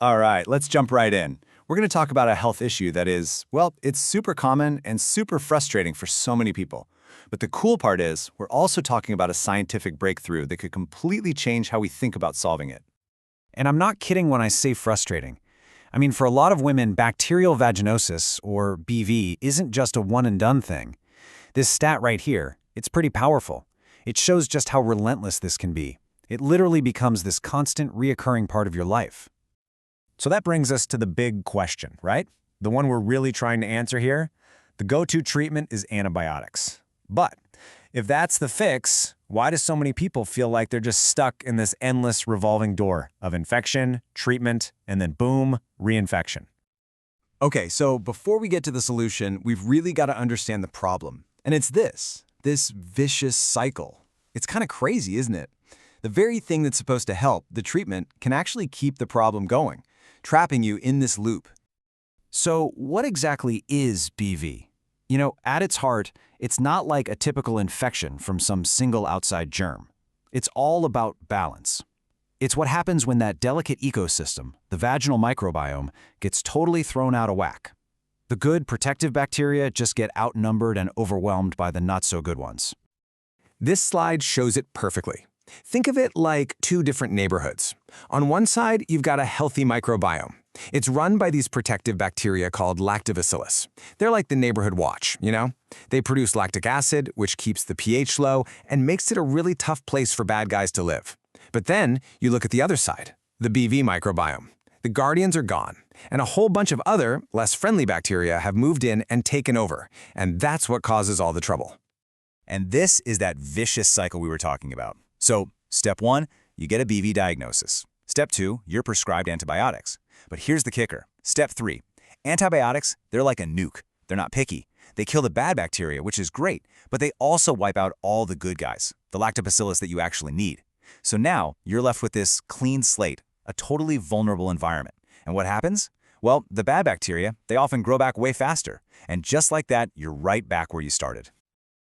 All right, let's jump right in. We're going to talk about a health issue that is, well, it's super common and super frustrating for so many people. But the cool part is, we're also talking about a scientific breakthrough that could completely change how we think about solving it. And I'm not kidding when I say frustrating. I mean, for a lot of women, bacterial vaginosis, or BV, isn't just a one-and-done thing. This stat right here, it's pretty powerful. It shows just how relentless this can be. It literally becomes this constant, reoccurring part of your life. So that brings us to the big question, right? The one we're really trying to answer here. The go-to treatment is antibiotics. But if that's the fix, why do so many people feel like they're just stuck in this endless revolving door of infection, treatment, and then boom, reinfection? Okay, so before we get to the solution, we've really got to understand the problem. And it's this vicious cycle. It's kind of crazy, isn't it? The very thing that's supposed to help, the treatment, can actually keep the problem going, trapping you in this loop. So what exactly is BV? You know, at its heart, it's not like a typical infection from some single outside germ. It's all about balance. It's what happens when that delicate ecosystem, the vaginal microbiome, gets totally thrown out of whack. The good, protective bacteria just get outnumbered and overwhelmed by the not-so-good ones. This slide shows it perfectly. Think of it like two different neighborhoods. On one side, you've got a healthy microbiome. It's run by these protective bacteria called Lactobacillus. They're like the neighborhood watch, you know? They produce lactic acid, which keeps the pH low and makes it a really tough place for bad guys to live. But then you look at the other side, the BV microbiome. The guardians are gone, and a whole bunch of other, less friendly bacteria have moved in and taken over, and that's what causes all the trouble. And this is that vicious cycle we were talking about. So, step 1, you get a BV diagnosis. Step 2, you're prescribed antibiotics. But here's the kicker. Step 3, antibiotics, they're like a nuke. They're not picky. They kill the bad bacteria, which is great, but they also wipe out all the good guys, the lactobacillus that you actually need. So now, you're left with this clean slate, a totally vulnerable environment. And what happens? Well, the bad bacteria, they often grow back way faster. And just like that, you're right back where you started.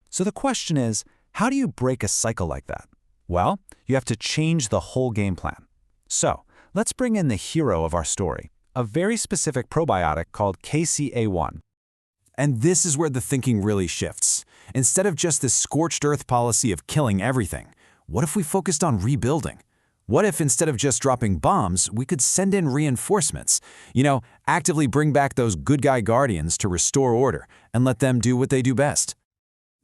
So the question is, how do you break a cycle like that? Well, you have to change the whole game plan. So, let's bring in the hero of our story, a very specific probiotic called KCA1. And this is where the thinking really shifts. Instead of just this scorched earth policy of killing everything, what if we focused on rebuilding? What if instead of just dropping bombs, we could send in reinforcements? You know, actively bring back those good guy guardians to restore order and let them do what they do best.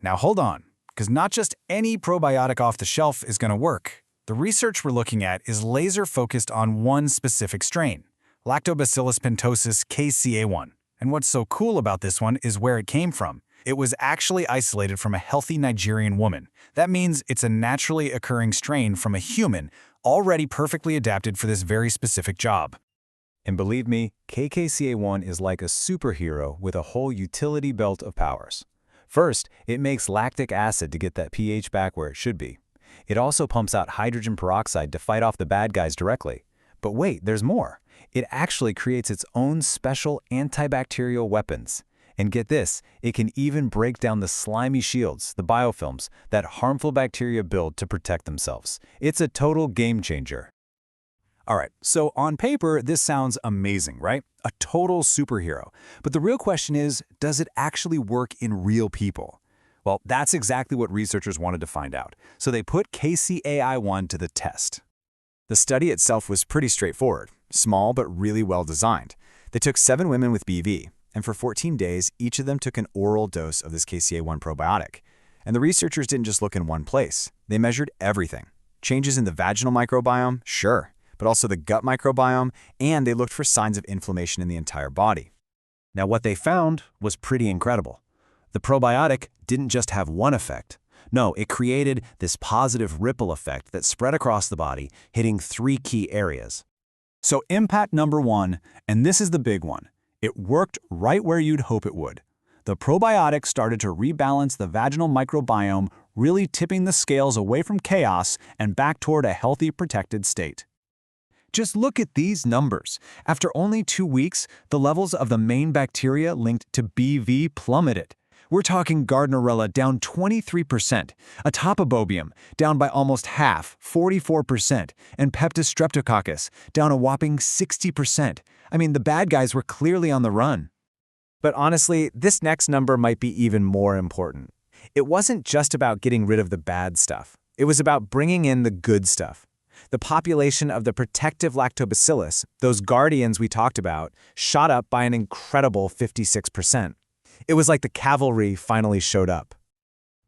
Now hold on, because not just any probiotic off the shelf is going to work. The research we're looking at is laser-focused on one specific strain, Lactobacillus pentosus KCA1. And what's so cool about this one is where it came from. It was actually isolated from a healthy Nigerian woman. That means it's a naturally occurring strain from a human, already perfectly adapted for this very specific job. And believe me, KCA1 is like a superhero with a whole utility belt of powers. First, it makes lactic acid to get that pH back where it should be. It also pumps out hydrogen peroxide to fight off the bad guys directly. But wait, there's more. It actually creates its own special antibacterial weapons. And get this, it can even break down the slimy shields, the biofilms, that harmful bacteria build to protect themselves. It's a total game changer. All right, so on paper, this sounds amazing, right? A total superhero. But the real question is, does it actually work in real people? Well, that's exactly what researchers wanted to find out. So they put KCAI1 to the test. The study itself was pretty straightforward, small but really well designed. They took 7 women with BV, and for 14 days, each of them took an oral dose of this KCA1 probiotic. And the researchers didn't just look in one place. They measured everything. Changes in the vaginal microbiome, sure, but also the gut microbiome, and they looked for signs of inflammation in the entire body. Now, what they found was pretty incredible. The probiotic didn't just have one effect. No, it created this positive ripple effect that spread across the body, hitting 3 key areas. So impact number 1, and this is the big one. It worked right where you'd hope it would. The probiotic started to rebalance the vaginal microbiome, really tipping the scales away from chaos and back toward a healthy, protected state. Just look at these numbers. After only 2 weeks, the levels of the main bacteria linked to BV plummeted. We're talking Gardnerella down 23%, Atopobobium down by almost half, 44%, and Peptis streptococcus down a whopping 60%. I mean, the bad guys were clearly on the run. But honestly, this next number might be even more important. It wasn't just about getting rid of the bad stuff. It was about bringing in the good stuff. The population of the protective Lactobacillus, those guardians we talked about, shot up by an incredible 56%. It was like the cavalry finally showed up.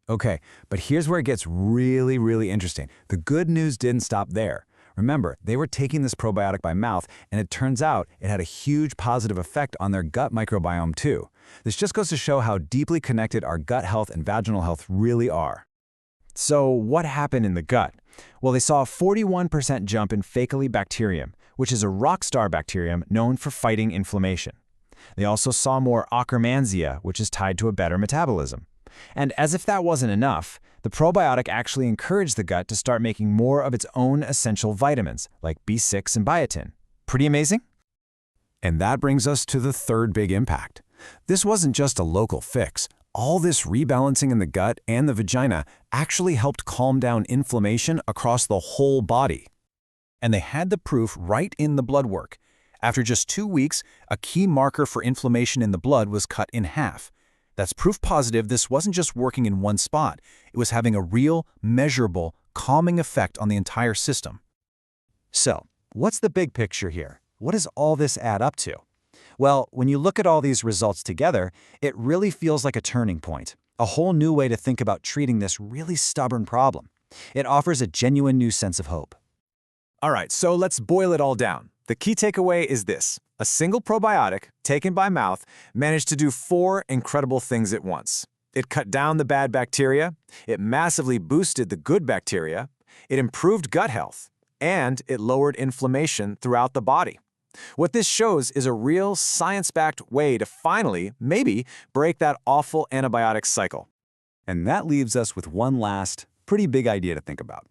Okay, but here's where it gets really, really interesting. The good news didn't stop there. Remember, they were taking this probiotic by mouth, and it turns out it had a huge positive effect on their gut microbiome too. This just goes to show how deeply connected our gut health and vaginal health really are. So what happened in the gut? Well, they saw a 41% jump in Faecalibacterium, which is a rockstar bacterium known for fighting inflammation. They also saw more Akkermansia, which is tied to a better metabolism. And as if that wasn't enough, the probiotic actually encouraged the gut to start making more of its own essential vitamins, like B6 and biotin. Pretty amazing? And that brings us to the third big impact. This wasn't just a local fix. All this rebalancing in the gut and the vagina actually helped calm down inflammation across the whole body. And they had the proof right in the blood work. After just 2 weeks, a key marker for inflammation in the blood was cut in half. That's proof positive this wasn't just working in one spot. It was having a real, measurable, calming effect on the entire system. So, what's the big picture here? What does all this add up to? Well, when you look at all these results together, it really feels like a turning point, a whole new way to think about treating this really stubborn problem. It offers a genuine new sense of hope. All right, so let's boil it all down. The key takeaway is this. A single probiotic, taken by mouth, managed to do 4 incredible things at once. It cut down the bad bacteria, it massively boosted the good bacteria, it improved gut health, and it lowered inflammation throughout the body. What this shows is a real science-backed way to finally, maybe, break that awful antibiotic cycle. And that leaves us with one last, pretty big idea to think about.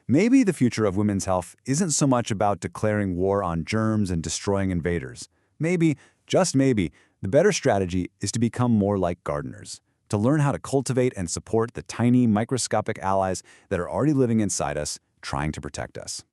Maybe the future of women's health isn't so much about declaring war on germs and destroying invaders. Maybe, just maybe, the better strategy is to become more like gardeners, to learn how to cultivate and support the tiny microscopic allies that are already living inside us, trying to protect us.